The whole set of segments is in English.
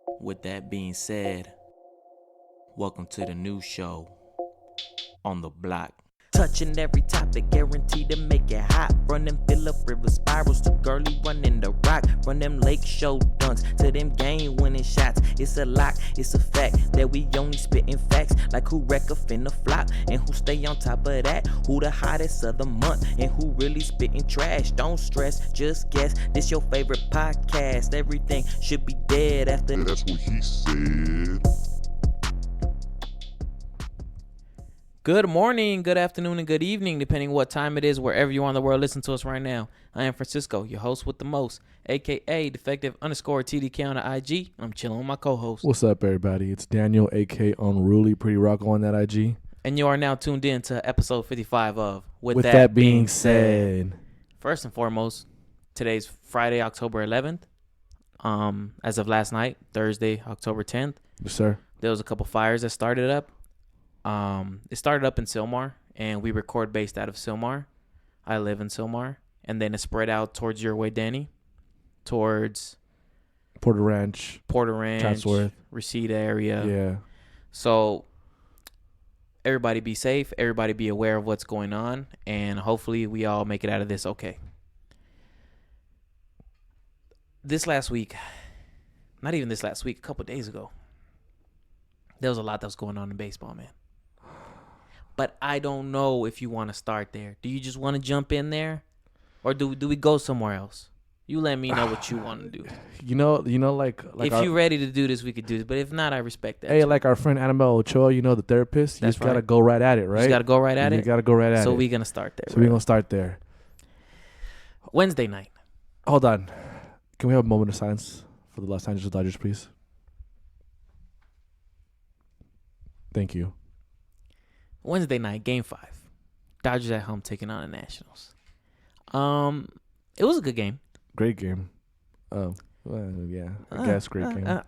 With that being said, welcome to the new show on the block. Touching every topic, guaranteed to make it hot. Run them Phillip River spirals to girly running the rock. Run them lake show dunks to them game winning shots. It's a lock, it's a fact that we only spitting facts. Like who wreck a finna flop and who stay on top of that. Who the hottest of the month and who really spitting trash. Don't stress, just guess. This your favorite podcast. Everything should be dead after. That's what he said. Good morning, good afternoon, and good evening, depending what time it is, wherever you are in the world. Listen to us right now. I am Francisco, your host with the most, a.k.a. defective_TDK on the IG. I'm chilling with my co-host. What's up, everybody? It's Daniel, a.k.a. Unruly Pretty Rocco on that IG. And you are now tuned in to episode 55 of With that being said. First and foremost, today's Friday, October 11th. As of last night, Thursday, October 10th. Yes, sir. There was a couple fires that started up. It started up in Sylmar, and we record based out of Sylmar. I live in Sylmar, and then it spread out towards your way, Danny, towards Porter Ranch, Chatsworth, Reseda area. Yeah. So everybody be safe. Everybody be aware of what's going on, and hopefully we all make it out of this okay. This last week, not even this last week, a couple days ago, there was a lot that was going on in baseball, man. But I don't know if you want to start there. Do you just want to jump in there? Or do we go somewhere else? You let me know what you want to do. You know, like if you're ready to do this, we could do this. But if not, I respect that. Hey, too. like our friend Annabelle Ochoa, the therapist. You That's just got to right. go right at it, right? You got to go right at it? You got to go right at it. So we're going to start there. So we're going to start there. Wednesday night. Hold on. Can we have a moment of silence for the Los Angeles Dodgers, please? Thank you. Wednesday night, Game 5. Dodgers at home taking on the Nationals. It was a good game. Great game. Well, yeah. I guess great game.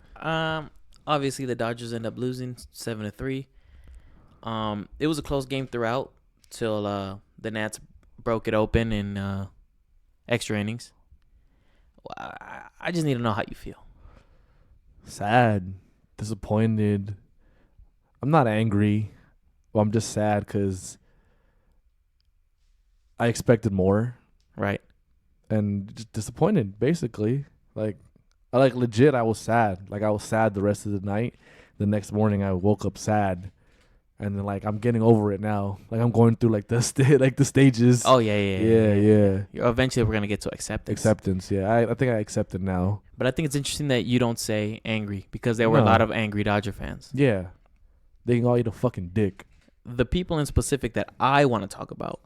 Obviously, the Dodgers end up losing 7-3. It was a close game throughout till the Nats broke it open in extra innings. I just need to know how you feel. Sad. Disappointed. I'm not angry. Well, I'm just sad because I expected more. Right. And just disappointed, basically. Legit, I was sad. I was sad the rest of the night. The next morning, I woke up sad. And then, I'm getting over it now. I'm going through, the stages. Oh, yeah. Eventually, we're going to get to acceptance. Acceptance, yeah. I think I accept it now. But I think it's interesting that you don't say angry because there were a lot of angry Dodger fans. Yeah. They can all eat a fucking dick. The people in specific that I want to talk about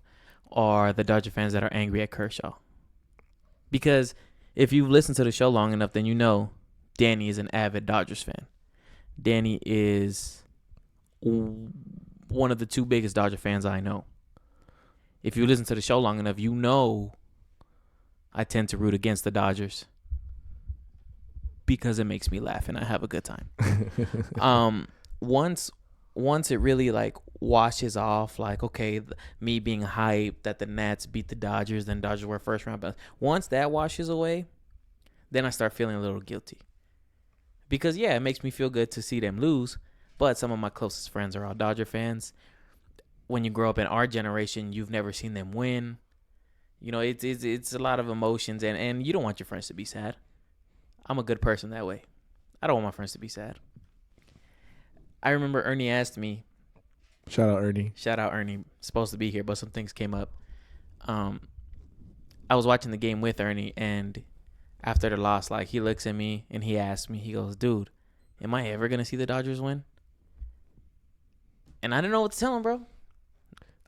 are the Dodger fans that are angry at Kershaw. Because if you've listened to the show long enough, then you know Danny is an avid Dodgers fan. Danny is one of the two biggest Dodger fans I know. If you listen to the show long enough, you know I tend to root against the Dodgers because it makes me laugh and I have a good time. Once it really washes off, me being hyped that the Nats beat the Dodgers, then Dodgers were first round. But once that washes away, then I start feeling a little guilty. Because, yeah, it makes me feel good to see them lose, but some of my closest friends are all Dodger fans. When you grow up in our generation, you've never seen them win. It's a lot of emotions, and you don't want your friends to be sad. I'm a good person that way. I don't want my friends to be sad. I remember Ernie asked me. Shout out Ernie. Supposed to be here, but some things came up. I was watching the game with Ernie, and after the loss, he looks at me and he asked me, he goes, "Dude, am I ever going to see the Dodgers win?" And I didn't know what to tell him, bro.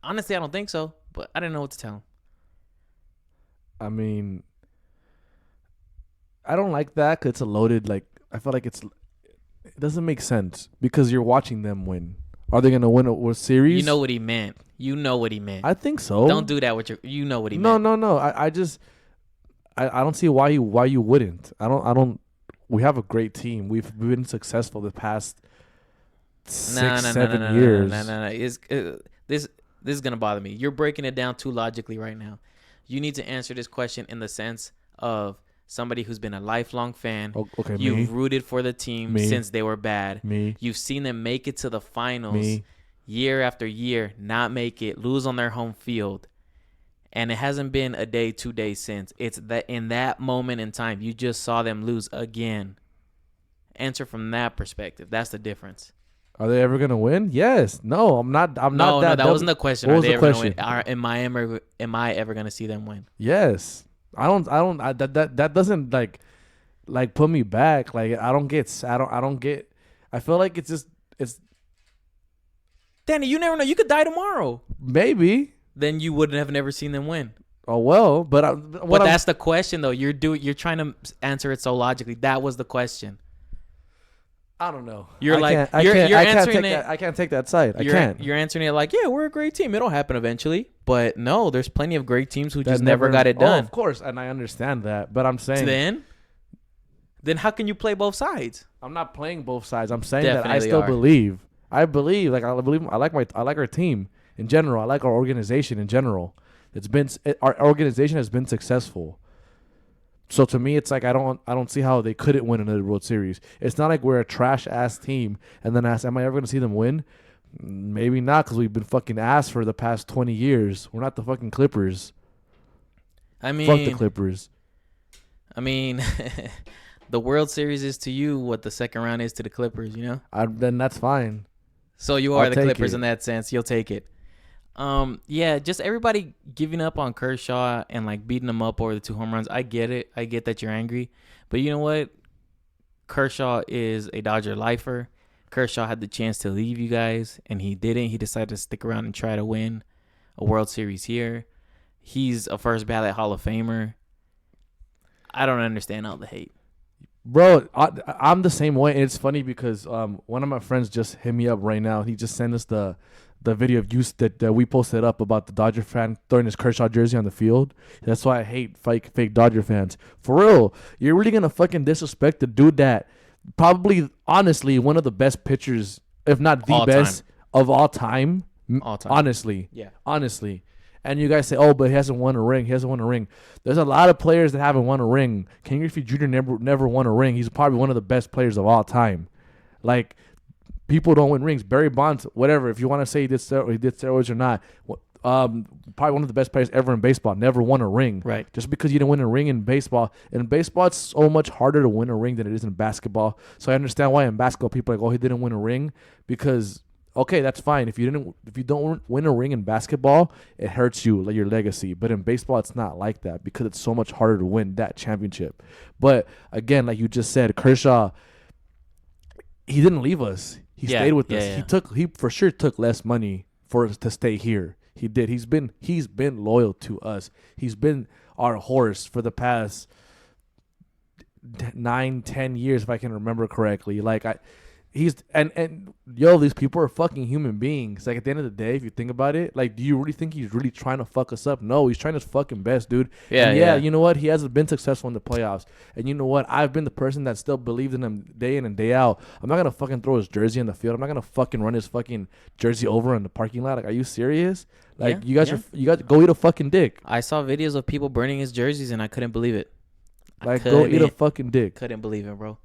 Honestly, I don't think so, but I didn't know what to tell him. I mean, I don't like that because it's a loaded, I feel like it doesn't make sense because you're watching them win. Are they going to win a series? You know what he meant. I think so. Don't do that with you know what he meant. No. I don't see why you wouldn't. I don't. We have a great team. We've been successful the past 6-7 years. No. This is going to bother me. You're breaking it down too logically right now. You need to answer this question in the sense of somebody who's been a lifelong fan. Okay, You've me. rooted for the team Me. since they were bad. Me. You've seen them make it to the finals Me. year after year, not make it, lose on their home field. And it hasn't been a day, 2 days since. It's that in that moment in time, you just saw them lose again. Answer from that perspective. That's the difference. Are they ever gonna win? Yes. No, I'm not. I'm not that. No, that wasn't the question. What Are was they the ever gonna question? win? Am I ever gonna see them win? Yes. That doesn't like put me back. Like I don't get. I don't get. I feel like it's Danny, you never know. You could die tomorrow. maybe. Then you would have never seen them win. Oh well, but That's the question though. You're trying to answer it so logically. That was the question. I don't know. You're answering it. I can't take that side. I can't. You're answering it like, yeah, we're a great team. It'll happen eventually. But no, there's plenty of great teams who just never got it done. Oh, of course, and I understand that. But I'm saying then how can you play both sides? I'm not playing both sides. I'm saying Definitely that I still are. believe. I believe. I like our team in general. I like our organization in general. Our organization has been successful. So to me, it's like I don't see how they couldn't win another World Series. It's not like we're a trash ass team and then ask, am I ever going to see them win? Maybe not, because we've been fucking ass for the past 20 years. We're not the fucking Clippers. I mean, fuck the Clippers. I mean, the World Series is to you what the second round is to the Clippers. You know. Then that's fine. So you are I'll the take Clippers it. in that sense. You'll take it. Yeah, just everybody giving up on Kershaw and like beating him up over the 2 home runs. I get it. I get that you're angry. But you know what? Kershaw is a Dodger lifer. Kershaw had the chance to leave you guys, and he didn't. He decided to stick around and try to win a World Series here. He's a first ballot Hall of Famer. I don't understand all the hate. Bro, I'm the same way. And it's funny because one of my friends just hit me up right now. He just sent us the video of you that we posted up about the Dodger fan throwing his Kershaw jersey on the field. That's why I hate fake Dodger fans. For real, you're really going to fucking disrespect the dude that probably, honestly, one of the best pitchers, if not the best of all time. All time. Honestly. Yeah. Honestly. And you guys say, oh, but he hasn't won a ring. He hasn't won a ring. There's a lot of players that haven't won a ring. Ken Griffey Jr. never won a ring. He's probably one of the best players of all time. Like, people don't win rings. Barry Bonds, whatever. If you want to say he did steroids or not, probably one of the best players ever in baseball. Never won a ring. Right. Just because you didn't win a ring in baseball. In baseball, it's so much harder to win a ring than it is in basketball. So I understand why in basketball people are like, oh, he didn't win a ring, because okay, that's fine. If you don't win a ring in basketball, it hurts you, like your legacy. But in baseball, it's not like that because it's so much harder to win that championship. But again, like you just said, Kershaw, he didn't leave us. He stayed with us. Yeah. He for sure took less money for us to stay here. He did. He's been loyal to us. He's been our horse for the past 9-10 years, if I can remember correctly. Like these people are fucking human beings. Like at the end of the day, if you think about it, like, do you really think he's really trying to fuck us up? No, he's trying his fucking best, dude. Yeah. You know what? He hasn't been successful in the playoffs. And you know what? I've been the person that still believed in him day in and day out. I'm not gonna fucking throw his jersey in the field. I'm not gonna fucking run his fucking jersey over in the parking lot. Like, are you serious? Like, you guys go eat a fucking dick. I saw videos of people burning his jerseys, and I couldn't believe it. Like, go eat a fucking dick. Couldn't believe it, bro.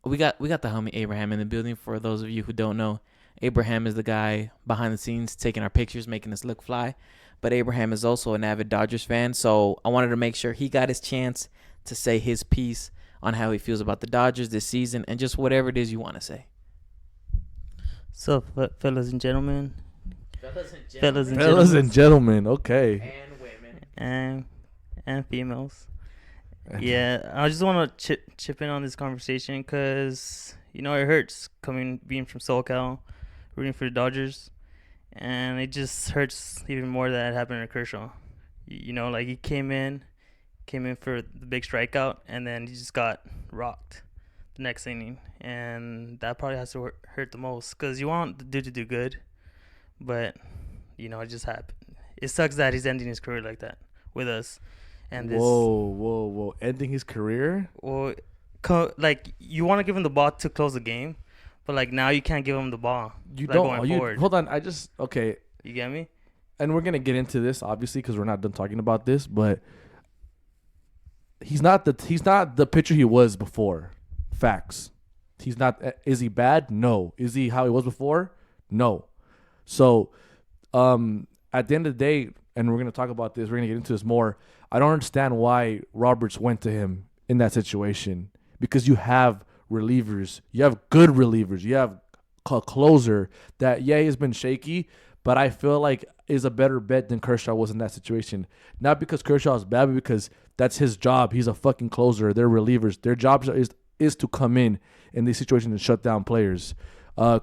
We got the homie Abraham in the building. For those of you who don't know, Abraham is the guy behind the scenes taking our pictures, making us look fly. But Abraham is also an avid Dodgers fan, so I wanted to make sure he got his chance to say his piece on how he feels about the Dodgers this season and just whatever it is you want to say. So, fellas and gentlemen. Fellas and gentlemen, okay. And women. And females. Yeah, I just want to chip in on this conversation because, you know, it hurts being from SoCal, rooting for the Dodgers, and it just hurts even more that it happened to Kershaw. You know, like, he came in for the big strikeout, and then he just got rocked the next inning, and that probably has to hurt the most because you want the dude to do good, but, you know, it just happened. It sucks that he's ending his career like that with us. And this, whoa! Ending his career? Well, like, you want to give him the ball to close the game, but like now you can't give him the ball. You like, don't. going forward. Hold on. Okay. You get me? And we're gonna get into this obviously because we're not done talking about this. But he's not the pitcher he was before. Facts. He's not. Is he bad? No. Is he how he was before? No. So, at the end of the day, and we're gonna talk about this. We're gonna get into this more. I don't understand why Roberts went to him in that situation, because you have relievers. You have good relievers. You have a closer that he's been shaky, but I feel like is a better bet than Kershaw was in that situation. Not because Kershaw is bad, but because that's his job. He's a fucking closer. They're relievers. Their job is to come in these situations and shut down players.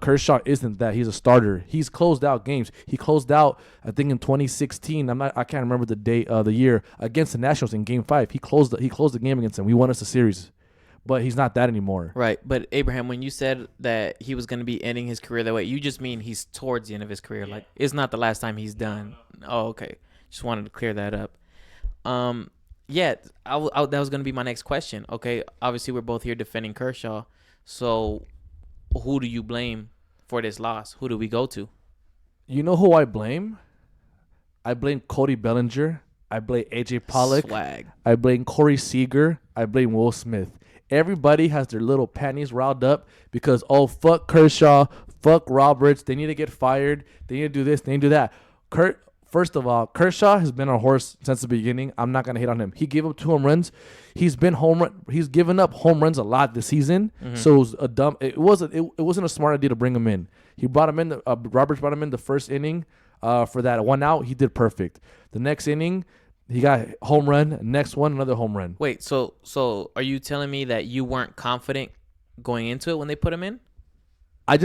Kershaw isn't that. He's a starter. He's closed out games. He closed out, I think, in 2016. I can't remember the date, the year against the Nationals in Game 5. He closed the game against them. We won us a series, but he's not that anymore. Right. But Abraham, when you said that he was going to be ending his career that way, you just mean he's towards the end of his career. Like, it's not the last time he's done. Oh, okay. Just wanted to clear that up. Yeah, that was going to be my next question. Okay, obviously we're both here defending Kershaw. So who do you blame for this loss? Who do we go to? You know who I blame? I blame Cody Bellinger. I blame AJ Pollock. Swag. I blame Corey Seager. I blame Will Smith. Everybody has their little panties riled up because, fuck Kershaw, fuck Roberts. They need to get fired. They need to do this. They need to do that. First of all, Kershaw has been a horse since the beginning. I'm not gonna hate on him. He gave up 2 home runs. He's given up home runs a lot this season. Mm-hmm. So it wasn't a smart idea to bring him in. He brought him in. Roberts brought him in the first inning for that 1 out. He did perfect. The next inning, he got home run. Next one, another home run. Wait, so are you telling me that you weren't confident going into it when they put him in? I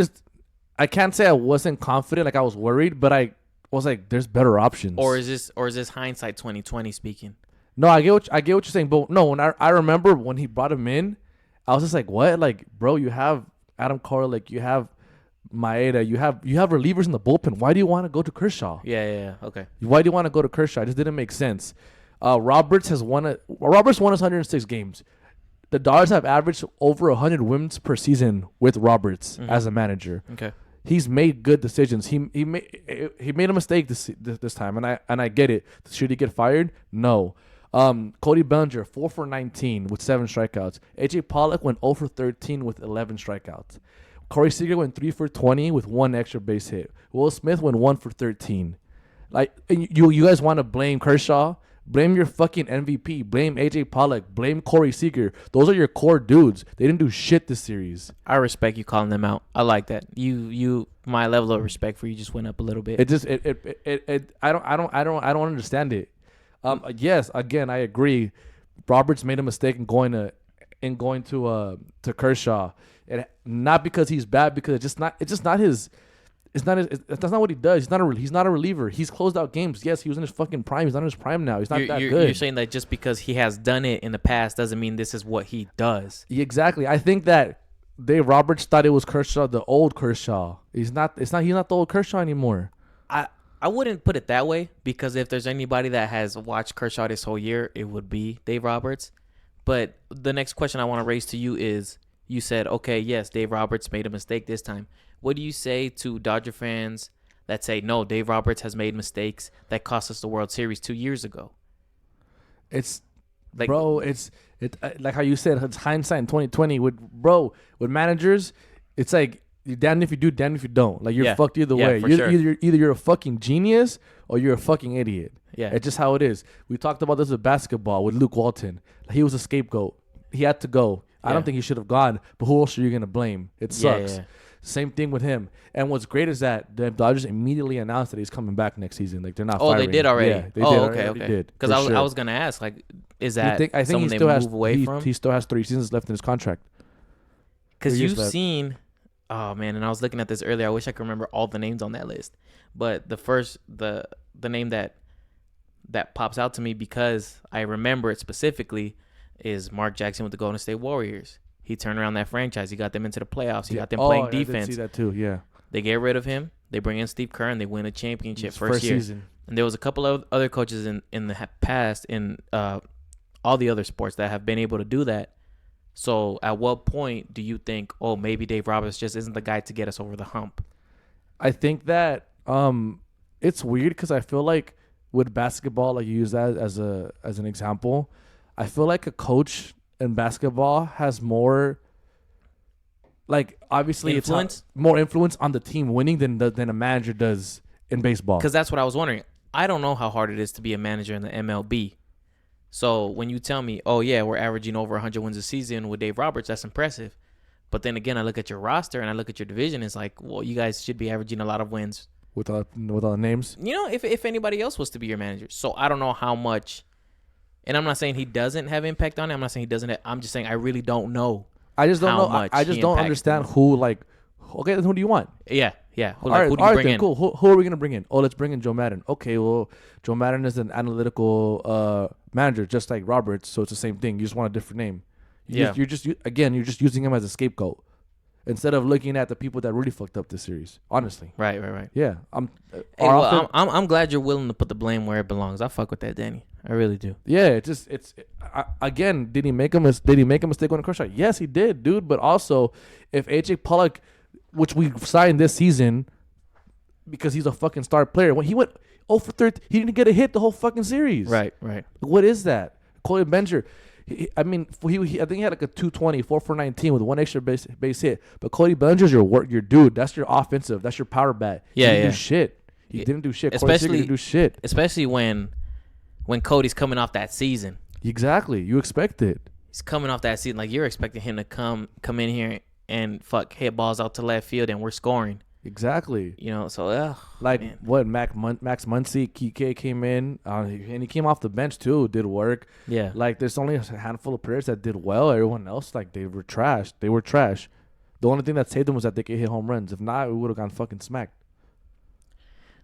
can't say I wasn't confident. Like, I was worried, but I was like, there's better options. Or is this hindsight 2020 speaking? No, I get what you're saying, but no, when I remember when he brought him in, I was just like, what? Like, bro, you have Adam Korlick, you have Maeda, you have relievers in the bullpen. Why do you want to go to Kershaw? Yeah. Okay. Why do you want to go to Kershaw? It just didn't make sense. Roberts won his 106 games. The Dodgers have averaged over 100 wins per season with Roberts as a manager. Okay. He's made good decisions. He made a mistake this time, and I get it. Should he get fired? No. Cody Bellinger 4 for 19 with 7 strikeouts. AJ Pollock went 0 for 13 with 11 strikeouts. Corey Seager went 3 for 20 with 1 extra base hit. Will Smith went 1 for 13. Like, you guys want to blame Kershaw? Blame your fucking MVP. Blame AJ Pollock. Blame Corey Seager. Those are your core dudes. They didn't do shit this series. I respect you calling them out. I like that. My level of respect for you just went up a little bit. I don't understand it. Yes, again, I agree. Roberts made a mistake in going to Kershaw. Not because he's bad, because that's not what he does. He's not a reliever. He's closed out games. Yes, he was in his fucking prime. He's not in his prime now. He's not that good. You're saying that just because he has done it in the past doesn't mean this is what he does. Exactly. I think that Dave Roberts thought it was Kershaw, the old Kershaw. He's not the old Kershaw anymore. I wouldn't put it that way, because if there's anybody that has watched Kershaw this whole year, it would be Dave Roberts. But the next question I want to raise to you is, you said, okay, yes, Dave Roberts made a mistake this time. What do you say to Dodger fans that say, no, Dave Roberts has made mistakes that cost us the World Series 2 years ago? It's like, bro, it's like how you said, it's hindsight in 2020. With managers, it's like, you're damned if you do, damned if you don't. Like, you're fucked either way. Either you're a fucking genius or you're a fucking idiot. Yeah, it's just how it is. We talked about this with basketball with Luke Walton. He was a scapegoat. He had to go. I don't think he should have gone. But who else are you gonna blame? It sucks. Yeah. Same thing with him. And what's great is that the Dodgers immediately announced that he's coming back next season. Like, they're not firing. They did already? Yeah, they did. Okay. Because I was going to ask, like, is that I think someone he still they move away from? He still has 3 seasons left in his contract. Because you've seen, oh, man, and I was looking at this earlier. I wish I could remember all the names on that list. But the name that pops out to me, because I remember it specifically, is Mark Jackson with the Golden State Warriors. He turned around that franchise. He got them into the playoffs. He got them playing defense. I did see that too, yeah. They get rid of him. They bring in Steve Kerr, and they win a championship first year. Season. And there was a couple of other coaches in the past in all the other sports that have been able to do that. So at what point do you think, maybe Dave Roberts just isn't the guy to get us over the hump? I think that it's weird because I feel like with basketball, like, you use that as an example, I feel like a coach in basketball has more, like, obviously Influence? more influence on the team winning than a manager does in baseball. Because that's what I was wondering. I don't know how hard it is to be a manager in the MLB. So when you tell me, oh, yeah, we're averaging over 100 wins a season with Dave Roberts, that's impressive. But then again, I look at your roster and I look at your division. It's like, well, you guys should be averaging a lot of wins. With all the names. You know, if anybody else was to be your manager. So I don't know how much. And I'm not saying he doesn't have impact on it. I'm not saying he doesn't. I'm just saying I really don't know. I just don't how know. much I just he don't impacts understand them. who, like, okay, then who do you want? Yeah. Who, All right, who do you bring then, in? cool. Who are we going to bring in? Oh, let's bring in Joe Madden. Okay, well, Joe Madden is an analytical manager, just like Roberts, so it's the same thing. You just want a different name. You're just using him as a scapegoat instead of looking at the people that really fucked up this series, honestly. Right. Yeah. Hey, well, I'm glad you're willing to put the blame where it belongs. I fuck with that, Danny. I really do. Yeah, again, did he make a mistake going to Kershaw? Yes, he did, dude. But also, if AJ Pollock, which we signed this season because he's a fucking star player, when he went 0 for 13, he didn't get a hit the whole fucking series. Right. What is that? Cody Bellinger, I think he had like a 220, 4 for 19 with one extra base hit. But Cody Bellinger's your dude. That's your offensive. That's your power bat. He didn't do shit. He didn't do shit. Especially didn't do shit. Especially when Cody's coming off that season. Exactly. You expect it. He's coming off that season. Like, you're expecting him to come in here and hit balls out to left field, and we're scoring. Exactly. You know, so like, man. what, Max Muncy, Kike came in, and he came off the bench too, did work. Yeah. Like, there's only a handful of players that did well. Everyone else, like, they were trash. The only thing that saved them was that they could hit home runs. If not, we would have gone fucking smacked.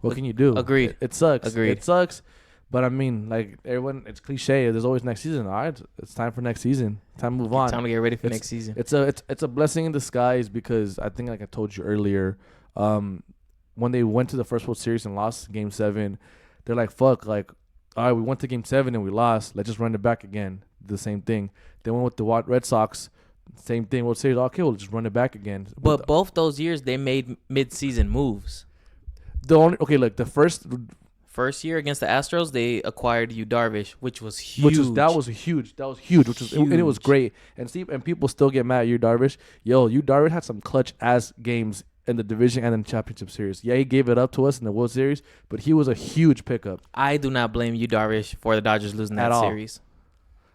What can you do? Agreed. It sucks. Agreed. It sucks. But I mean, like, everyone, it's cliche. There's always next season. All right, it's time for next season. Time to move on. Time to get ready for next season. It's a blessing in disguise because I think, like I told you earlier, when they went to the first World Series and lost Game 7, they're like, fuck, like, all right, we went to Game 7 and we lost. Let's just run it back again. The same thing. They went with the Red Sox. Same thing. World Series. Okay, we'll just run it back again. But both those years, they made mid-season moves. The first year against the Astros, they acquired Yu Darvish, which was huge. That was huge. And it was great. And people still get mad at Yu Darvish. Yu Darvish had some clutch ass games in the division and in the championship series. Yeah, he gave it up to us in the World Series, but he was a huge pickup. I do not blame Yu Darvish for the Dodgers losing that series.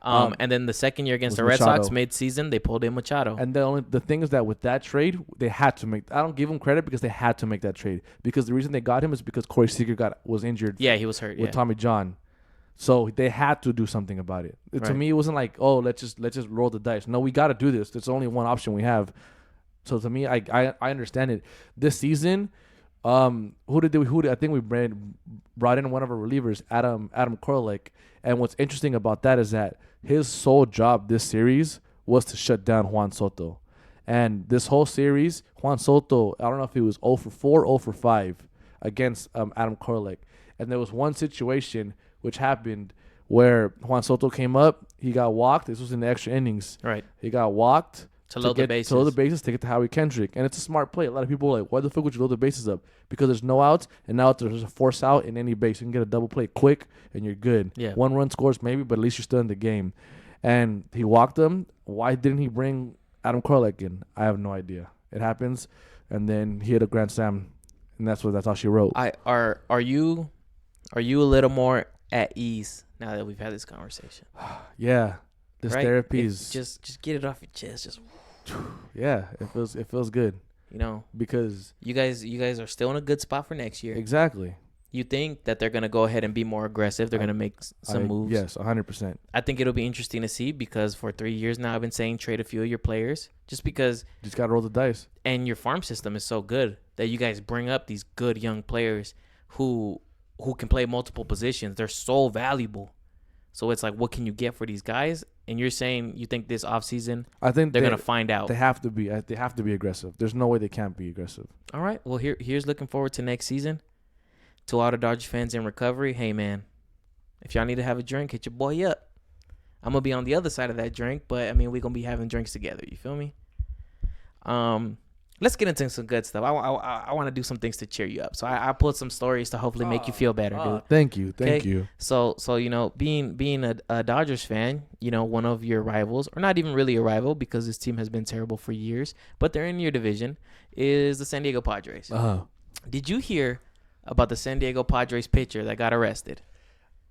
And then the second year against the Red Sox mid-season, they pulled in Machado. And the thing is that with that trade, they had to make. I don't give them credit because they had to make that trade because the reason they got him is because Corey Seager was injured. Yeah, he was hurt with Tommy John, so they had to do something about it. To me, it wasn't like, oh, let's just roll the dice. No, we got to do this. There's only one option we have. So to me, I understand it. This season, I think we brought in one of our relievers, Adam Korlick. And what's interesting about that is that his sole job this series was to shut down Juan Soto. And this whole series, Juan Soto, I don't know if he was 0 for 4, 0 for 5 against Adam Korlick. And there was one situation which happened where Juan Soto came up, he got walked. This was in the extra innings. Right. He got walked. To load the bases to get to Howie Kendrick. And it's a smart play. A lot of people are like, why the fuck would you load the bases up? Because there's no outs, and now there's a force out in any base. You can get a double play quick, and you're good. Yeah. 1 run scores maybe, but at least you're still in the game. And he walked him. Why didn't he bring Adam Korlick in? I have no idea. It happens. And then he hit a grand slam, and that's all she wrote. Are you a little more at ease now that we've had this conversation? Yeah. This therapy is just get it off your chest. Just yeah, it feels good. You know, because you guys are still in a good spot for next year. Exactly. You think that they're gonna go ahead and be more aggressive? They're gonna make some moves. Yes, 100%. I think it'll be interesting to see because for 3 years now I've been saying trade a few of your players just because. Just gotta roll the dice. And your farm system is so good that you guys bring up these good young players who can play multiple positions. They're so valuable. So it's like, what can you get for these guys? And you're saying you think this offseason, I think they're going to find out. They have to be. They have to be aggressive. There's no way they can't be aggressive. All right. Well, here's looking forward to next season. To all the Dodgers fans in recovery, hey, man, if y'all need to have a drink, hit your boy up. I'm going to be on the other side of that drink, but, I mean, we're going to be having drinks together. You feel me? let's get into some good stuff. I want to do some things to cheer you up. So I pulled some stories to hopefully make you feel better, dude. Thank you. Thank Okay. you. So being a Dodgers fan, one of your rivals, or not even really a rival because this team has been terrible for years, but they're in your division, is the San Diego Padres. Did you hear about the San Diego Padres pitcher that got arrested?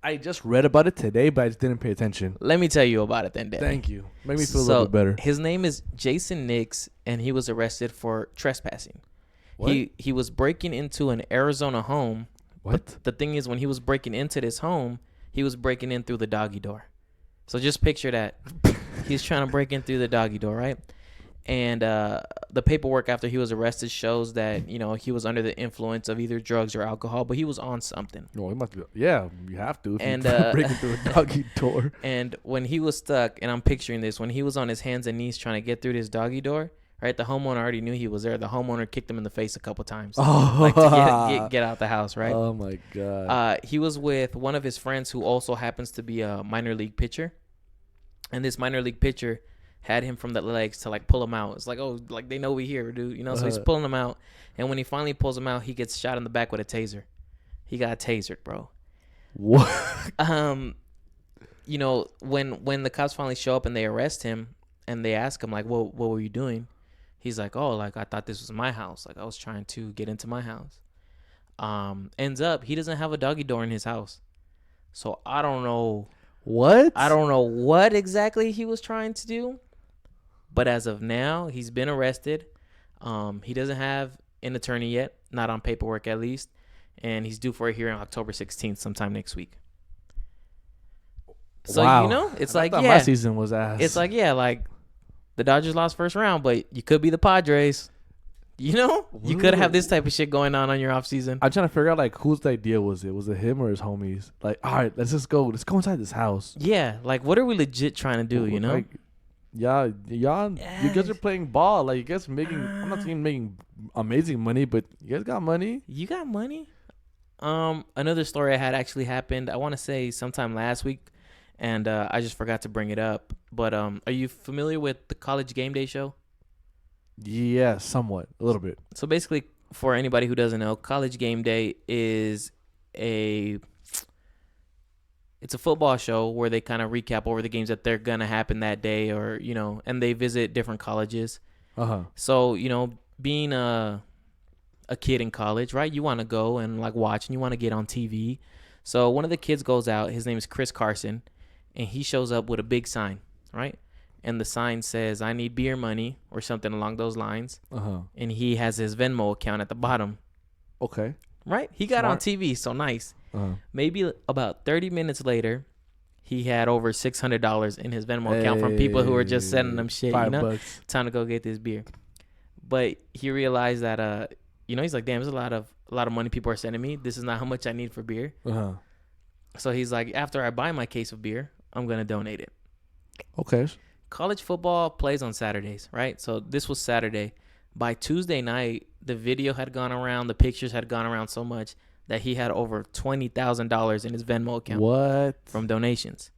I just read about it today, but I just didn't pay attention. Let me tell you about it then, Dad. Thank you. Make me feel a little bit better. His name is Jason Nix, and he was arrested for trespassing. What? He was breaking into an Arizona home. What? But the thing is, when he was breaking into this home, he was breaking in through the doggy door. So just picture that. He's trying to break in through the doggy door, right? And the paperwork after he was arrested shows that, he was under the influence of either drugs or alcohol, but he was on something. No, he must be. Yeah, you have to. If And, you breaking through a doggy door. And when he was stuck, and I'm picturing this, when he was on his hands and knees trying to get through this doggy door, right, the homeowner already knew he was there. The homeowner kicked him in the face a couple times. Like to get out the house, right? Oh, my God. He was with one of his friends who also happens to be a minor league pitcher. And this minor league pitcher had him from the legs to like pull him out. It's like, oh, like they know we here, dude. So he's pulling him out. And when he finally pulls him out, he gets shot in the back with a taser. He got tasered, bro. What? When the cops finally show up and they arrest him and they ask him like, what were you doing? He's like, oh, like I thought this was my house. Like I was trying to get into my house. Ends up, he doesn't have a doggy door in his house. So I don't know. What? I don't know what exactly he was trying to do. But as of now, he's been arrested. He doesn't have an attorney yet, not on paperwork at least. And he's due for a hearing October 16th, sometime next week. So, Wow. it's I like, thought yeah. my season was ass. It's like, yeah, like the Dodgers lost first round, but you could be the Padres. You could have this type of shit going on your offseason. I'm trying to figure out like whose idea was it? Was it him or his homies? Like, all right, let's go inside this house. Yeah, like what are we legit trying to do? Like, y'all, you guys are playing ball. Like you guys making. I'm not saying making amazing money, but you guys got money. You got money. Another story I had actually happened. I want to say sometime last week, and I just forgot to bring it up. But are you familiar with the College GameDay show? Yeah, somewhat, a little bit. So basically, for anybody who doesn't know, College GameDay is it's a football show where they kind of recap over the games that they're gonna happen that day, or and they visit different colleges. So being a kid in college, right? You want to go and like watch, and you want to get on TV. So one of the kids goes out. His name is Chris Carson, and he shows up with a big sign, right? And the sign says, "I need beer money," or something along those lines. And he has his Venmo account at the bottom. Okay. Right? He got on TV, so nice. Maybe about 30 minutes later, he had over $600 in his Venmo account from people who were just sending him shit. $5. Time to go get this beer. But he realized that he's like, damn, there's a lot of money people are sending me. This is not how much I need for beer. So he's like, after I buy my case of beer, I'm gonna donate it. Okay. College football plays on Saturdays, right? So this was Saturday. By Tuesday night, the video had gone around, the pictures had gone around so much that he had over $20,000 in his Venmo account. What? From donations.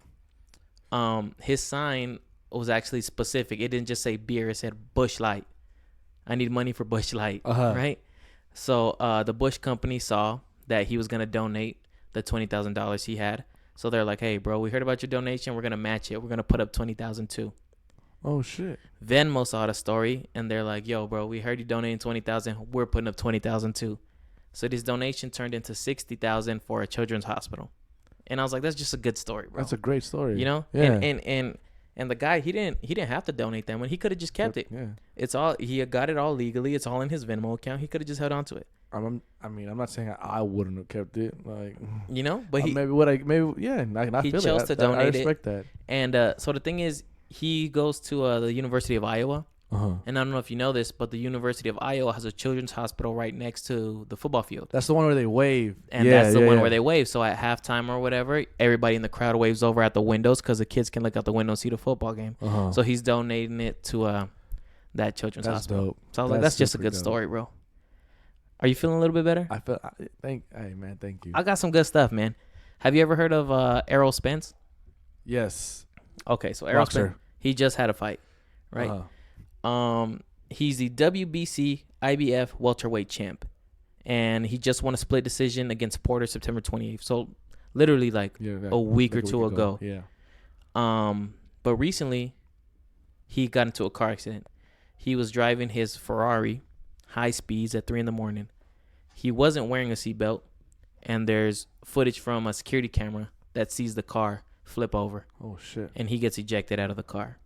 His sign was actually specific. It didn't just say beer. It said Busch Light. I need money for Busch Light, right? So the Busch company saw that he was going to donate the $20,000 he had. So they're like, hey, bro, we heard about your donation. We're going to match it. We're going to put up $20,000 too. Oh, shit. Venmo saw the story, and they're like, yo, bro, we heard you donating $20,000. We're putting up $20,000 too. So this donation turned into $60,000 for a children's hospital. And I was like, that's just a good story, bro. That's a great story. Yeah. And the guy, he didn't have to donate that one. He could have just kept it. Yeah. It's all, he got it all legally. It's all in his Venmo account. He could have just held on to it. I'm not saying I wouldn't have kept it, like, but he I he feel chose to donate I respect that. And so the thing is, he goes to the University of Iowa. And I don't know if you know this, but the University of Iowa has a children's hospital right next to the football field. That's the one where they wave. And that's the one where they wave. So at halftime or whatever, everybody in the crowd waves over at the windows because the kids can look out the window and see the football game. So he's donating it to that children's hospital. Dope. So I was like, that's just a good story, bro. Are you feeling a little bit better? Hey man, thank you. I got some good stuff, man. Have you ever heard of Errol Spence? Yes. Okay, so Errol Spence, he just had a fight, right? He's the WBC IBF welterweight champ, and he just won a split decision against Porter September 28th. So literally like a week or two ago. Yeah. But recently he got into a car accident. He was driving his Ferrari high speeds at 3 a.m. He wasn't wearing a seatbelt, and there's footage from a security camera that sees the car flip over. Oh shit. And he gets ejected out of the car.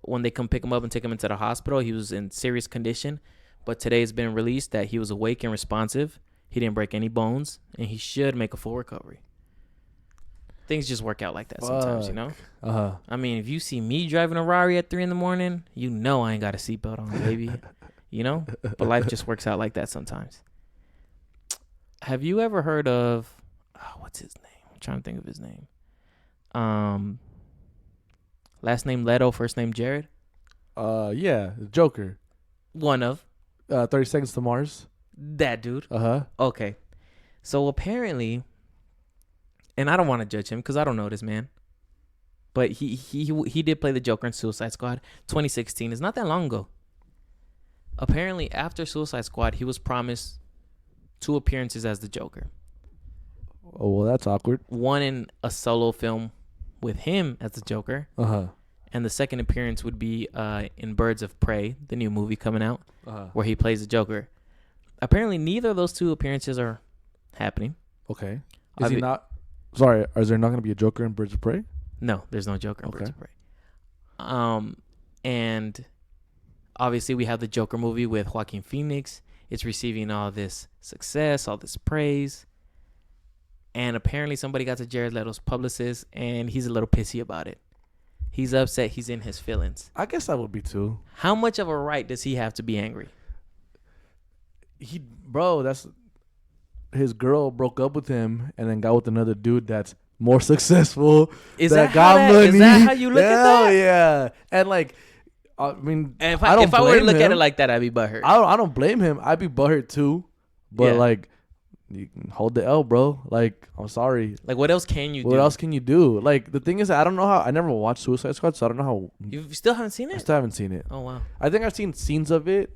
When they come pick him up and take him into the hospital, he was in serious condition. But today it's been released that he was awake and responsive. He didn't break any bones, and he should make a full recovery. Things just work out like that sometimes, you know? I mean, if you see me driving a Rari at 3 a.m, you know I ain't got a seatbelt on, baby. You know? But life just works out like that sometimes. Have you ever heard of... what's his name? I'm trying to think of his name. Last name Leto, first name Jared? Yeah, the Joker. One of. 30 Seconds to Mars. That dude. Uh-huh. Okay. So apparently, and I don't want to judge him because I don't know this man, but he did play the Joker in Suicide Squad 2016. It's not that long ago. Apparently, after Suicide Squad, he was promised 2 appearances as the Joker. Oh, well, that's awkward. One in a solo film with him as the Joker. Uh-huh. And the second appearance would be in Birds of Prey, the new movie coming out, where he plays the Joker. Apparently, neither of those 2 appearances are happening. Okay. Is he not... Sorry, is there not going to be a Joker in Birds of Prey? No, there's no Joker in Birds of Prey. And obviously, we have the Joker movie with Joaquin Phoenix. It's receiving all this success, all this praise. And apparently, somebody got to Jared Leto's publicist, and he's a little pissy about it. He's upset. He's in his feelings. I guess I would be too. How much of a right does he have to be angry? That's his girl broke up with him and then got with another dude that's more successful. Is that how you look at that? Yeah. And like, I mean, and if I were to look at it like that, I'd be butthurt. I don't blame him. I'd be butthurt too. But like, you can hold the L, bro. Like, I'm sorry. Like, what else can you do? What else can you do? Like, the thing is, I don't know how. I never watched Suicide Squad, so I don't know how. You still haven't seen it? I still haven't seen it. Oh wow. I think I've seen scenes of it.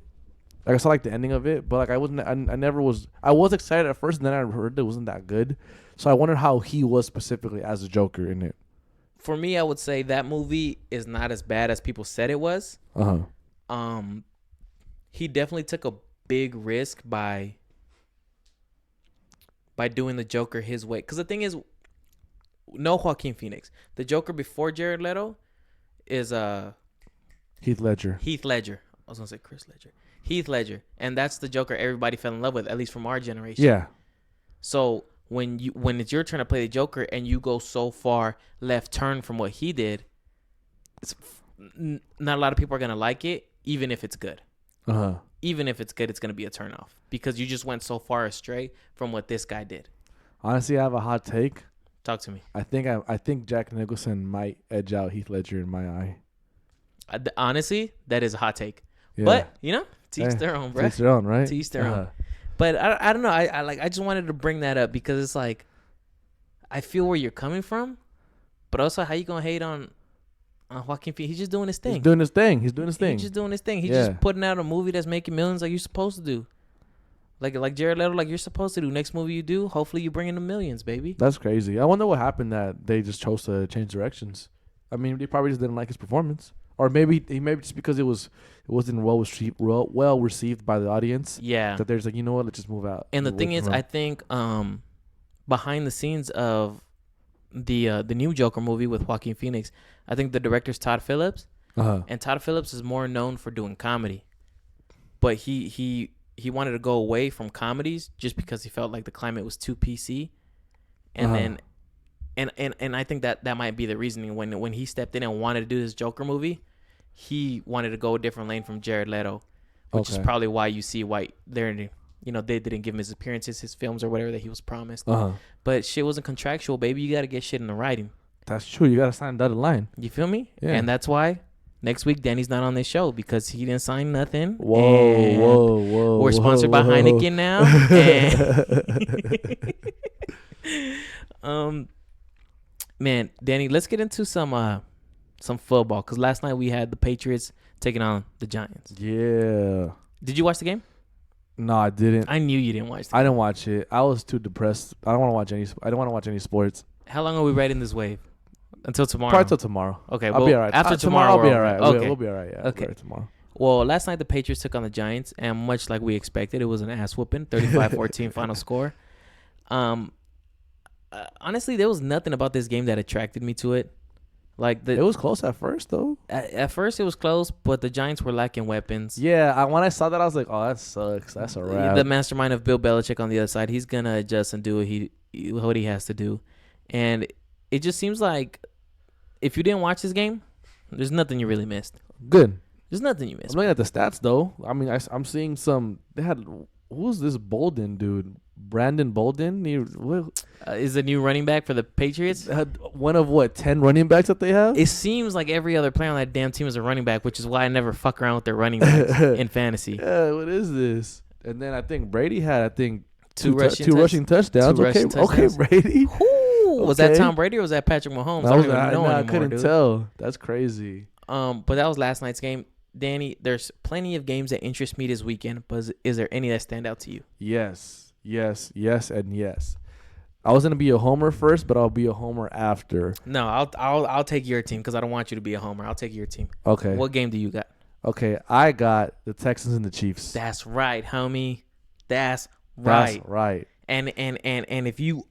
Like, I saw like the ending of it, but like I wasn't. I never was. I was excited at first, and then I heard it wasn't that good. So I wondered how he was specifically as a Joker in it. For me, I would say that movie is not as bad as people said it was. He definitely took a big risk by doing the Joker his way. Because the thing is, no Joaquin Phoenix. The Joker before Jared Leto is Heath Ledger. Heath Ledger. I was gonna say Chris Ledger. Heath Ledger, and that's the Joker everybody fell in love with, at least from our generation. Yeah. So when it's your turn to play the Joker and you go so far left turn from what he did, not a lot of people are gonna like it, even if it's good. Even if it's good, it's gonna be a turnoff because you just went so far astray from what this guy did. Honestly, I have a hot take. Talk to me. I think Jack Nicholson might edge out Heath Ledger in my eye. Honestly, that is a hot take. Yeah. But to each their own, bro. To each their own, right? To each their own. But I don't know. I just wanted to bring that up because it's like I feel where you're coming from, but also how you gonna hate on Joaquin Phoenix? He's just doing his thing. He's doing his thing. He's just doing his thing. He's just putting out a movie that's making millions like you're supposed to do. Like Jared Leto, like you're supposed to do. Next movie you do, hopefully you bring in the millions, baby. That's crazy. I wonder what happened that they just chose to change directions. I mean, they probably just didn't like his performance, or maybe just because it wasn't well received by the audience. Yeah, that there's like, you know what, let's just move out. And the thing is, I think behind the scenes of the new Joker movie with Joaquin Phoenix, I think the director's Todd Phillips, and Todd Phillips is more known for doing comedy, but he wanted to go away from comedies just because he felt like the climate was too PC, and then. And I think that might be the reasoning when he stepped in and wanted to do this Joker movie, he wanted to go a different lane from Jared Leto, which is probably why you see why they didn't give him his appearances, his films or whatever that he was promised. But shit wasn't contractual, baby. You got to get shit in the writing. That's true. You got to sign dotted line. You feel me? Yeah. And that's why next week Danny's not on this show because he didn't sign nothing. Whoa. We're sponsored by Heineken now. And man, Danny, let's get into some some football. Because last night we had the Patriots taking on the Giants. Yeah. Did you watch the game? No, I didn't. I knew you didn't watch the I game. didn't watch it. I was too depressed. I don't want to watch any. I don't want to watch any sports. How long are we riding this wave? Until tomorrow? Probably till tomorrow. Okay, I'll well, be all right. after Tomorrow, I'll be we're all over. right. Okay. We'll be all right. Yeah. Okay. We'll be all right tomorrow. Well, last night the Patriots took on the Giants, and much like we expected, it was an ass whooping, 35-14 final score. Honestly, there was nothing about this game that attracted me to it. Like It was close at first, though. at first it was close, but the Giants were lacking weapons. Yeah, when I saw that, I was like, "Oh, that sucks. That's a wrap." The mastermind of Bill Belichick on the other side, he's gonna adjust and do what he has to do, and it just seems like if you didn't watch this game, there's nothing you really missed. Good. There's nothing you missed. I'm looking at the stats, though. I mean, I'm seeing some. They had who's this Bolden dude? Brandon Bolden. Is the new running back for the Patriots? Had one of 10 running backs that they have. It seems like every other player on that damn team is a running back, which is why I never fuck around with their running backs in fantasy. Yeah, what is this? And then I think Brady had Two rushing touchdowns. Two Okay, rushing touchdowns. okay, Brady. Ooh, was that Okay. Tom Brady or was that Patrick Mahomes? I don't even know I anymore, couldn't dude. tell. That's crazy. But that was last night's game. Danny, there's plenty of games that interest me this weekend, but is there any that stand out to you? Yes, and yes. I was gonna be a homer first, but I'll be a homer after. No, I'll take your team because I don't want you to be a homer. I'll take your team. Okay. What game do you got? Okay, I got the Texans and the Chiefs. That's right, homie. That's right. That's right. And if you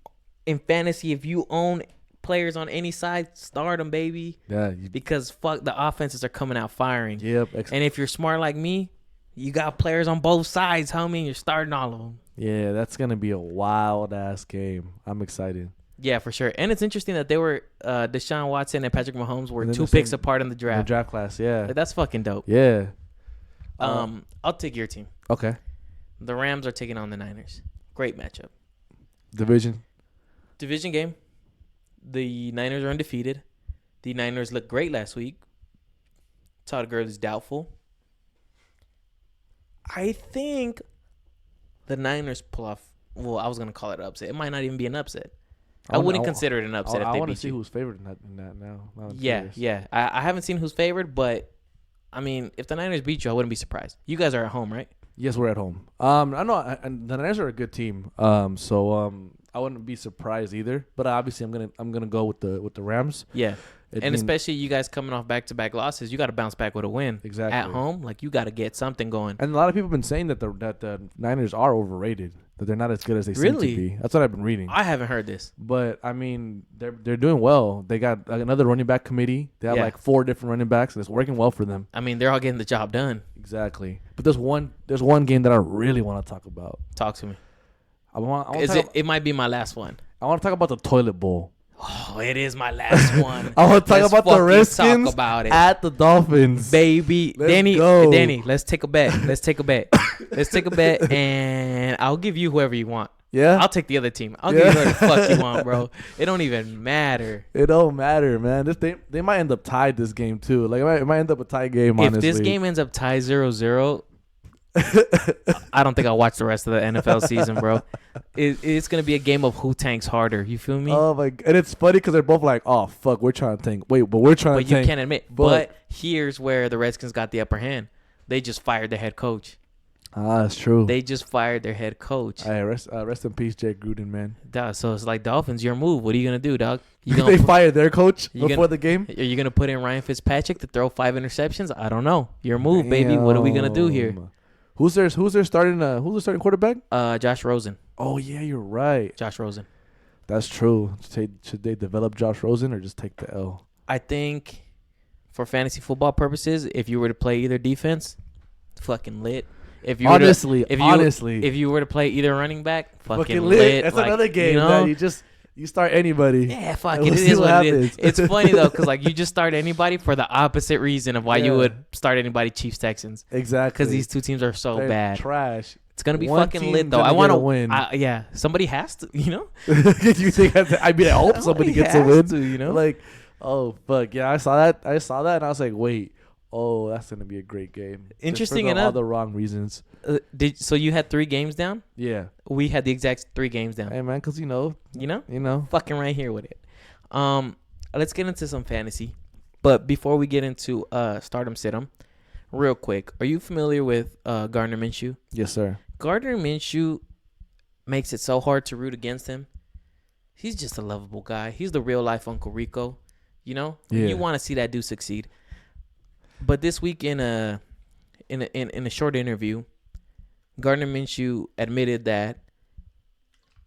in fantasy, if you own players on any side, start them, baby. Yeah. Because fuck, the offenses are coming out firing. Yep. And if you're smart like me, you got players on both sides, homie, and you're starting all of them. Yeah, that's gonna be a wild ass game. I'm excited. Yeah, for sure. And it's interesting that they were Deshaun Watson and Patrick Mahomes were And then 2 the picks same- apart in the In the draft. draft class, yeah. Like, that's fucking dope. Yeah. I'll take your team. Okay. The Rams are taking on the Niners. Great matchup. Division. Division game. The Niners are undefeated. The Niners looked great last week. Todd Gurley's doubtful. I think the Niners pull off. Well, I was gonna call it an upset. It might not even be an upset. I wouldn't consider it an upset if I they want to beat see you. who's favored in that now. Now I'm Yeah, curious. yeah. I haven't seen who's favored, but I mean, if the Niners beat you, I wouldn't be surprised. You guys are at home, right? Yes, we're at home. I know, and the Niners are a good team. So I wouldn't be surprised either. But obviously, I'm gonna go with the Rams. Yeah. I And mean, especially you guys coming off back-to-back losses, you got to bounce back with a win. Exactly. At home, like you got to get something going. and a lot of people have been saying that the Niners are overrated. That they're not as good as they seem Really? to be. That's what I've been reading. I haven't heard this. But I mean, they're doing well. They got another running back committee. They have Yeah. like 4 different running backs, and it's working well for them. I mean, they're all getting the job done. Exactly. But there's one game that I really want to talk about. Talk to me. I want It might be my last one. to talk about the toilet bowl. Oh, it is my last one. I want to talk Let's about the fucking Redskins talk about it. at the Dolphins. Baby, Let's Danny, go. let's take a bet. Let's take a bet, and I'll give you whoever you want. Yeah, I'll take the other team. I'll give you whoever the fuck you want, bro. It don't even matter. it don't matter, man. They might end up tied this game too. Like it might end up a tie game. If Honestly, this game ends up tie 0-0, I don't think I'll watch the rest of the NFL season, bro. It's gonna be a game of who tanks harder. You feel me? Oh my! And it's funny because they're both like, "Oh fuck, we're trying to tank." Wait, but we're trying But to you tank. can't admit. But here's where the Redskins got the upper hand. They just fired their head coach. That's true. They just fired their head coach. Hey, rest in peace, Jake Gruden, man. Duh, so it's like Dolphins, your move. What are you gonna do, dog? You They fired their coach You before gonna- the game. Are you gonna put in Ryan Fitzpatrick to throw 5 interceptions? I don't know. Your move, baby. What are we gonna do here? Damn. Who's their starting quarterback? Josh Rosen. Oh yeah, you're right. Josh Rosen. That's true. Should they develop Josh Rosen or just take the L? I think for fantasy football purposes, if you were to play either defense, fucking lit. If you Honestly, if you were to play either running back, fucking lit. That's like, another game you know? that you start anybody. Yeah, fuck And it. we'll It see is what what it is. happens. It's funny though, because like you just start anybody for the opposite reason of why you Yeah. would start anybody Chiefs Texans, Exactly. because these two teams are so They're bad. trash. It's gonna be One fucking team's lit though. gonna I want get to a win. Yeah, somebody has to. You know. You think? I mean, I hope somebody gets a has win. to, you know? Like, oh fuck yeah, I saw that, and I was like, wait, oh, that's gonna be a great game. Just Interesting for all enough- the wrong reasons. So you had 3 games down? Yeah. We had the exact 3 games down. Hey man, because You know, you know. fucking right here with it. Let's get into some fantasy. But before we get into stardom situm, real quick, are you familiar with Gardner Minshew? Yes, sir. Gardner Minshew makes it so hard to root against him. He's just a lovable guy. He's the real life Uncle Rico, you know. Yeah. You want to see that dude succeed. But this week in a short interview, Gardner Minshew admitted that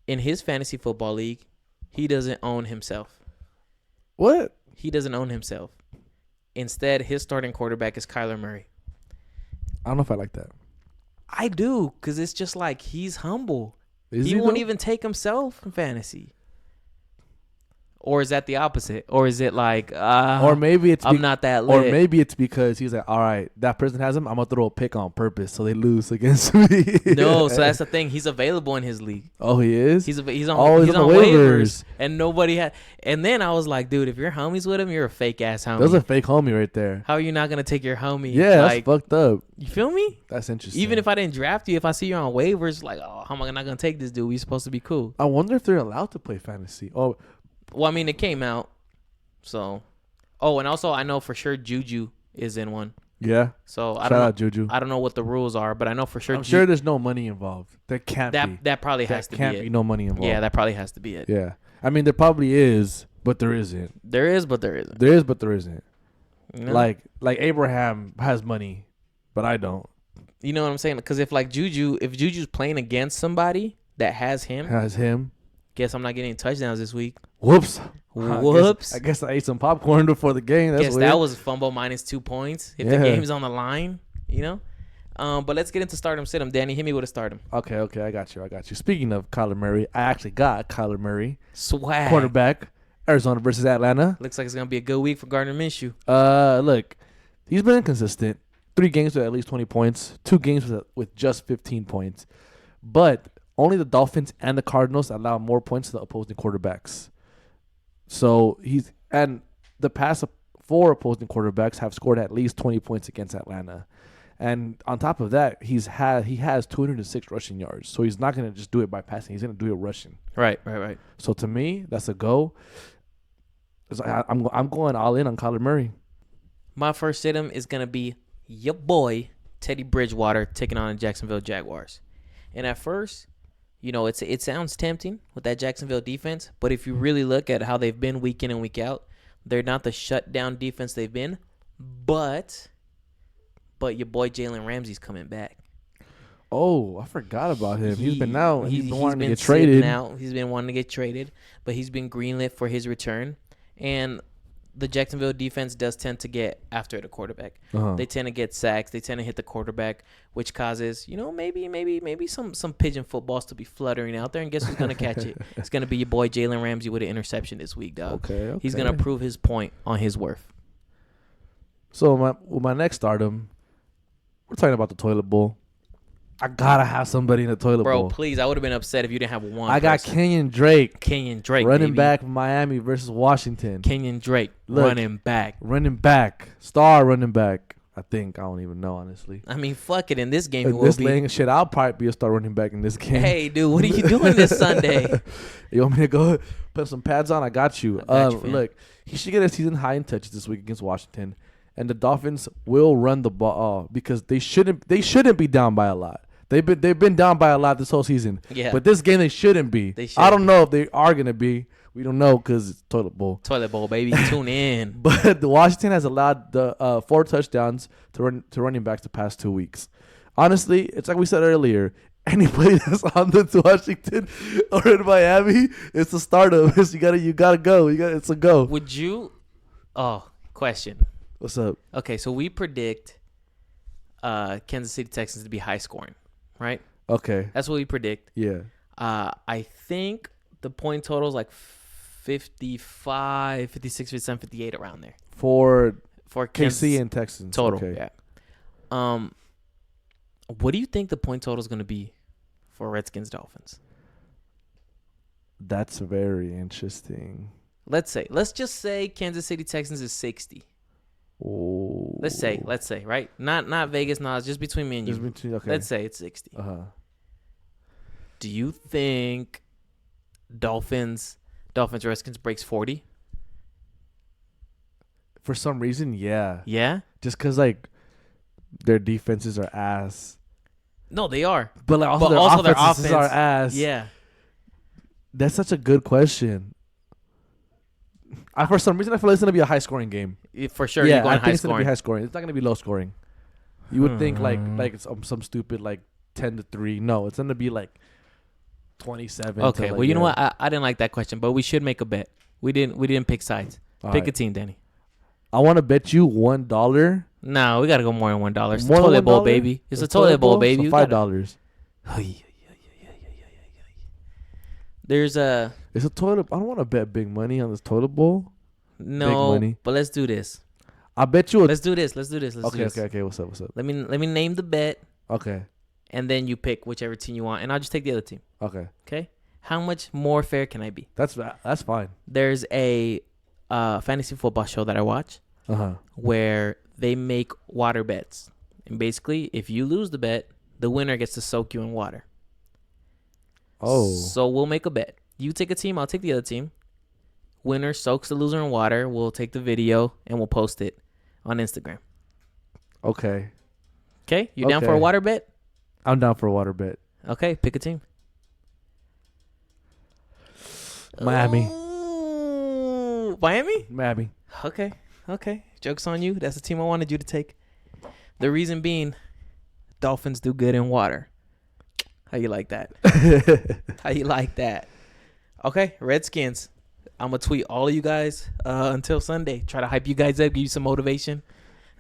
in his fantasy football league, he doesn't own himself. What? He doesn't own himself. Instead, his starting quarterback is Kyler Murray. I don't know if I like that. I do, because it's just like he's humble. Is He won't though? even take himself in fantasy. Or is that the opposite? Or is it like, Or maybe it's I'm not that lit. Or maybe it's because he's like, all right, that person has him. I'm gonna throw a pick on purpose so they lose against me. No, so that's the thing. He's available in his league. Oh, he is. He's on he's he's on on the waivers, waivers. and nobody had. And then I was like, dude, if you're homies with him, you're a fake ass homie. There's a fake homie right there. How are you not gonna take your homie? Yeah, like, that's fucked up. you feel me? That's interesting. Even if I didn't draft you, if I see you on waivers, like, oh, how am I not gonna take this dude? We supposed to be cool. I wonder if they're allowed to play fantasy. Oh, Well, I mean, it came out, so. Oh, and also I know for sure Juju is in one. yeah. So I Shout don't know. out Juju. I don't know what the rules are, but I know for sure. I'm sure there's no money involved. There can't be. that probably has There to can't be be it. no money involved. Yeah, that probably has to be it. Yeah. I mean, there probably is, but there isn't. There is, but there isn't. There is, but there isn't. You know? Like Abraham has money, but I don't. You know what I'm saying? Because if Juju's playing against somebody that has him, Has him. guess I'm not getting touchdowns this week. Whoops. Whoops. I guess I ate some popcorn before the game. That's Guess weird. that was a fumble minus 2 points. If the Yeah. game's on the line, you know. But let's get into stardom situm. Danny, hit me with a stardom. Okay, I got you. Speaking of Kyler Murray, I actually got Kyler Murray, Swag. quarterback, Arizona versus Atlanta. Looks like it's gonna be a good week for Gardner Minshew. Look, he's been inconsistent. 3 games with at least 20 points, 2 games with just 15 points. But only the Dolphins and the Cardinals allow more points to the opposing quarterbacks. So and the past 4 opposing quarterbacks have scored at least 20 points against Atlanta. And on top of that, he has 206 rushing yards. So he's not going to just do it by passing. He's going to do it rushing. Right. So to me, that's a go. I'm going all in on Kyler Murray. My first situm is gonna be your boy Teddy Bridgewater taking on the Jacksonville Jaguars. And at first, you know, it sounds tempting with that Jacksonville defense, but if you really look at how they've been week in and week out, they're not the shutdown defense they've been. But your boy Jalen Ramsey's coming back. Oh, I forgot about him. He's been out. He's been wanting to get sitting traded. out. He's been wanting to get traded, but he's been greenlit for his return. And the Jacksonville defense does tend to get after the quarterback. Uh-huh. They tend to get sacks. They tend to hit the quarterback, which causes, you know, maybe some pigeon footballs to be fluttering out there. And guess who's going to catch it? It's going to be your boy Jalen Ramsey with an interception this week, dog. Okay. He's going to prove his point on his worth. So my next stardom, we're talking about the toilet bowl. I gotta have somebody in the toilet Bro, bowl. please, I would have been upset if you didn't have one I got person. Kenyon Drake, Kenyon Drake, running baby. back from Miami versus Washington. Kenyon Drake, Look. running back. Running back, star running back. I think I don't even know honestly. I mean, fuck it. In this game, In it will this be. lane, shit, I'll probably be a star running back in this game. Hey, dude, what are you doing this Sunday? You want me to go put some pads on? I got you. I got you, fam. Look, he should get a season high in touches this week against Washington, and the Dolphins will run the ball because they shouldn't be down by a lot. They've been down by a lot this whole season. Yeah. But this game they shouldn't be. They I don't shouldn't know if they are gonna be. We don't know because it's toilet bowl. Toilet bowl, baby. Tune in. But the Washington has allowed the 4 touchdowns to running backs the past 2 weeks. Honestly, it's like we said earlier. Anybody that's on the Washington or in Miami, it's a startup. You gotta go. It's a go. Would you? Oh, question. What's up? Okay, so we predict Kansas City Texans to be high scoring, right? Okay. That's what we predict. Yeah. I think the point total is like 55, 56, 57, 58 around there For Kansas KC and Texans. total. Okay. Yeah. What do you think the point total is going to be for Redskins Dolphins? That's very interesting. Let's just say Kansas City Texans is 60. Oh. Let's say, right? Not Vegas, no, it's just between me and you. Okay. Let's say it's 60. Uh-huh. Do you think Dolphins Redskins breaks 40? For some reason, yeah. Yeah. Just because, like, their defenses are ass. No, they are. But, like, also, But their also their offenses are offense- ass. Yeah. That's such a good question. For some reason, I feel like it's going to be a high-scoring game. For sure. Yeah, You're going I high think it's going to be scoring. high-scoring. It's not going to be low-scoring. You would think, like it's some stupid, like, 10-3. No, it's going to be, like, 27. Okay. To, like, Well, you know what? I didn't like that question, but we should make a bet. We didn't pick sides. All Pick right. a team, Danny. I want to bet you $1. No, we gotta go more than $1. It's a More than toilet bowl, $1? baby. It's a toilet bowl, baby. So We gotta- $5. There's a It's a toilet. I don't want to bet big money on this toilet bowl. no, money. but let's do this. I bet you. Let's do this. Let's do this. Okay. What's up? Let me name the bet, Okay. and then you pick whichever team you want, and I'll just take the other team. Okay. Okay? How much more fair can I be? That's fine. There's a fantasy football show that I watch Uh-huh. where they make water bets, and basically, if you lose the bet, the winner gets to soak you in water. Oh. So we'll make a bet. You take a team, I'll take the other team. Winner soaks the loser in water. We'll take the video and we'll post it on Instagram. Okay. Okay? You down for a Okay. water bet? I'm down for a water bet. Okay, pick a team. Miami. Ooh, Miami? Miami. Okay. Joke's on you. That's the team I wanted you to take. The reason being, Dolphins do good in water. How you like that? How you like that? Okay, Redskins. I'm going to tweet all of you guys until Sunday. Try to hype you guys up, give you some motivation.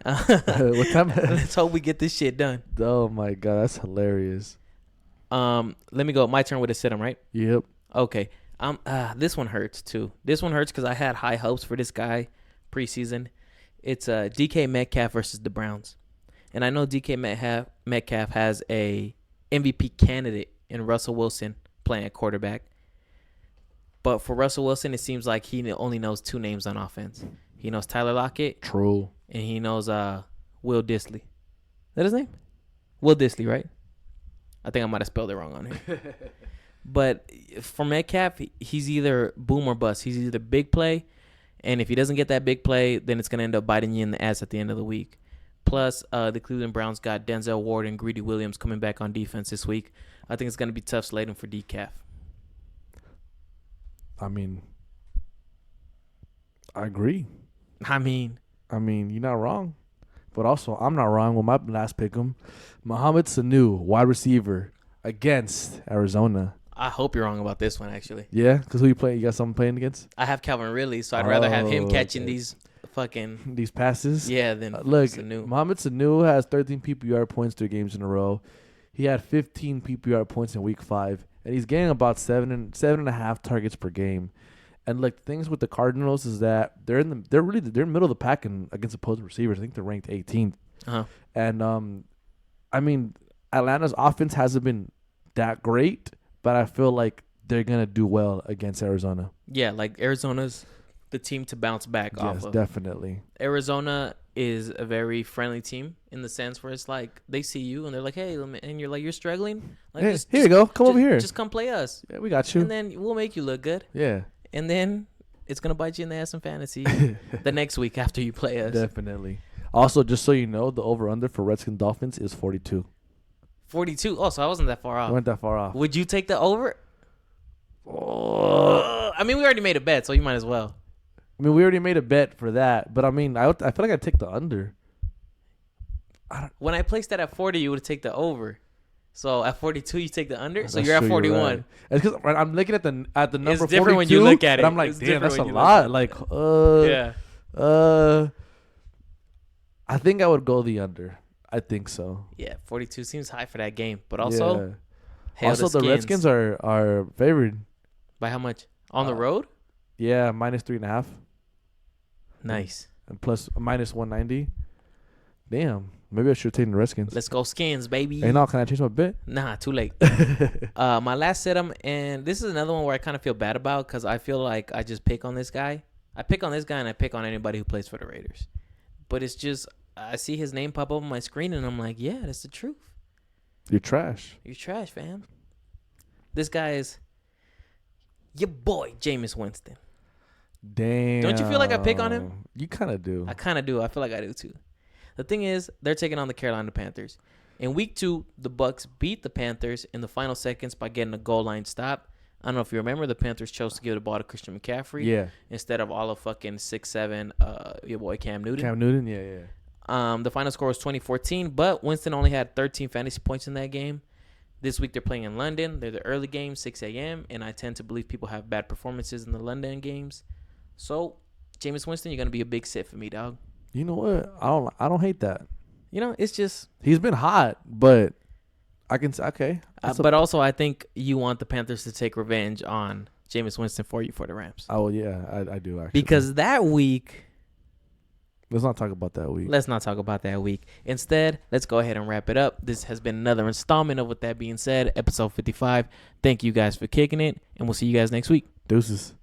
What time? Let's hope we get this shit done. Oh my god, that's hilarious. Let me go. My turn with a sit-em, right? Yep. Okay. This one hurts too. This one hurts because I had high hopes for this guy preseason. It's DK Metcalf versus the Browns, and I know DK Metcalf has a MVP candidate in Russell Wilson playing at quarterback. But for Russell Wilson, it seems like he only knows two names on offense. He knows Tyler Lockett, True. and he knows Will Disley. Is that his name? Will Disley, right? I think I might have spelled it wrong on here. But for Metcalf, he's either boom or bust. He's either big play, and if he doesn't get that big play, then it's going to end up biting you in the ass at the end of the week. Plus, the Cleveland Browns got Denzel Ward and Greedy Williams coming back on defense this week. I think it's going to be tough slating for DCAF. I mean, I agree. I mean, you're not wrong. But also, I'm not wrong with my last pick'em. Mohamed Sanu, wide receiver, against Arizona. I hope you're wrong about this one, actually. Yeah? Because who you playing? You got someone playing against? I have Calvin Ridley, so I'd rather have him catching okay. these fucking... These passes? Yeah, than Look, Sanu. Mohamed Sanu has 13 PPR points 3 games in a row. He had 15 PPR points in week 5. And he's getting about 7.5 targets per game. And like things with the Cardinals is that they're middle of the pack against opposing receivers. I think they're ranked 18th. Uh-huh. And I mean, Atlanta's offense hasn't been that great, but I feel like they're gonna do well against Arizona. Yeah, like Arizona's the team to bounce back off Yes, of. definitely. Arizona is a very friendly team in the sense where it's like they see you and they're like, hey, and you're like, you're struggling? Like, Hey, here you go. Come over here. Just come play us. Yeah, we got you. And then we'll make you look good. Yeah, And then it's going to bite you in the ass in fantasy the next week after you play us. definitely. Also, just so you know, the over/under for Redskins Dolphins is 42. 42. Oh, so I wasn't that far I off. went that far off. Would you take the over? Oh. I mean, we already made a bet, so you might as well. I mean, we already made a bet for that, but I mean, I feel like I'd take the under. When I placed that at 40, you would take the over. So at 42, you take the under. So That's you're at true, 41. right. It's because I'm looking at the number 42. different when you look at and it. I'm like, It's damn, different that's a when you look lot. at Like, Yeah. I think I would go the under. I think so. Yeah, 42 seems high for that game. But also, yeah. hail Also, the Skins. Redskins are favored. By how much? On the road? Yeah, -3.5 Nice. and plus -190. Damn, maybe I should have taken the Redskins. Let's go Skins, baby. Hey, now can I change my bet? Nah, too late. My last sit-em, and this is another one where I kind of feel bad about because I feel like I just pick on this guy. I pick on this guy and I pick on anybody who plays for the Raiders. But it's just, I see his name pop up on my screen and I'm like, yeah, that's the truth. You're trash. You're trash, fam. This guy is your boy, Jameis Winston. Damn. Don't you feel like I pick on him? You kind of do. I kind of do. I feel like I do too. The thing is, they're taking on the Carolina Panthers. In week 2, the Bucks beat the Panthers in the final seconds by getting a goal line stop. I don't know if you remember, the Panthers chose to give the ball to Christian McCaffrey Yeah. instead of all of fucking 6'7", your boy Cam Newton. Cam Newton, yeah. The final score was 20-14, but Winston only had 13 fantasy points in that game. This week they're playing in London. They're the early game, 6 a.m., and I tend to believe people have bad performances in the London games. So, Jameis Winston, you're going to be a big sit for me, dog. You know what? I don't hate that. You know, it's just... He's been hot, but I can say, okay. but also, I think you want the Panthers to take revenge on Jameis Winston for you for the Rams. Oh, yeah, I do, actually. Because that week... Let's not talk about that week. Let's not talk about that week. Instead, let's go ahead and wrap it up. This has been another installment of With That Being Said, episode 55. Thank you guys for kicking it, and we'll see you guys next week. Deuces.